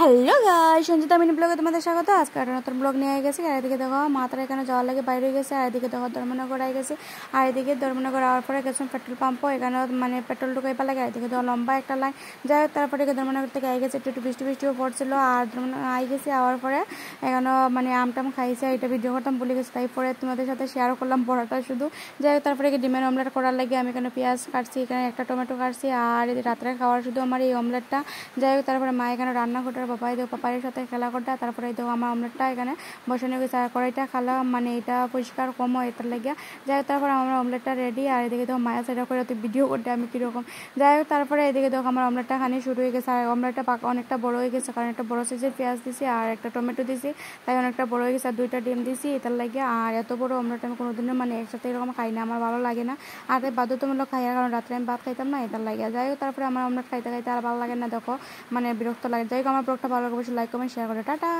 Hello guys, Sanjita mini ব্লগে তোমাদের স্বাগত। আজকে একটা নতুন ব্লগ নিয়ে গেছি। আর এদিকে দেখো মাথার এখানে যাওয়ার লাগে বাইরে হয়ে গেছে। আর এদিকে দেখো ধর্মনগর আই গেছে। আর এদিকে ধর্মনগর আওয়ার পরে গেছিলাম পেট্রোল পাম্পও, এখানে মানে পেট্রোল ঢুকাইবার লাগে। এদিকে দেখো লম্বা একটা লাইন। যাই হোক তারপরে ধর্মনগর থেকে আই গেছে, একটু বৃষ্টিও পড়ছিল। আর ধর্মনগর আই গেছি, আওয়ার পরে এখানে মানে আমটাম খাইছে, এটা ভিডিও করতাম ভুলে গেছি, তাই পরে তোমাদের সাথে শেয়ার করলাম পড়াটা শুধু। যাই হোক তারপরে ডিমের অমলেট করার লাগে আমি এখানে পেঁয়াজ কাটছি, এখানে একটা টমেটো কাটছি। আর রাত্রে খাওয়ার শুধু আমার এই অমলেটটা। যাই হোক তারপরে মা এখানে রান্না করতে পাপাইয়ের সাথে খেলা করতে, তারপরে এই তো আমার অমলেটটা এখানে বসানো গেছে। আর কড়াইটা খালা মানে এটা পরিষ্কার কম হয় এটার লাগিয়া। যাই হোক তারপরে আমার অমলেটটা রেডি। আর এদিকে তো মায়া সেটা করে তো ভিডিও করতে আমি কীরকম। যাই হোক তারপরে এদিকে দেখো আমার অমলেটটা খানি শুরু হয়ে গেছে। আর অমলেটটা অনেকটা বড় হয়ে গেছে, কারণ একটা বড় সাইজের পেঁয়াজ দিছি আর একটা টমেটো দিছি, তাই অনেকটা বড় হয়ে গেছে। আর 2টা ডিম দিছি এটার লাগিয়া। আর এত বড় অমলেট আমি কোনোদিনও মানে একসাথে এরকম খাই না, আমার ভালো লাগে না। আর তাই বাধ্যতামূলক খাই, কারণ রাত্রে আমি ভাত খাইতাম না এটার লাগিয়া। যাই হোক তারপরে আমার অমলেট খাইতে খাইতে আর ভালো লাগে না, দেখো মানে বিরক্ত লাগে। যাই হোক আমার ব্লগটা ভালো লাগে, অবশ্যই লাইক কমেন্ট শেয়ার করে। টাটা।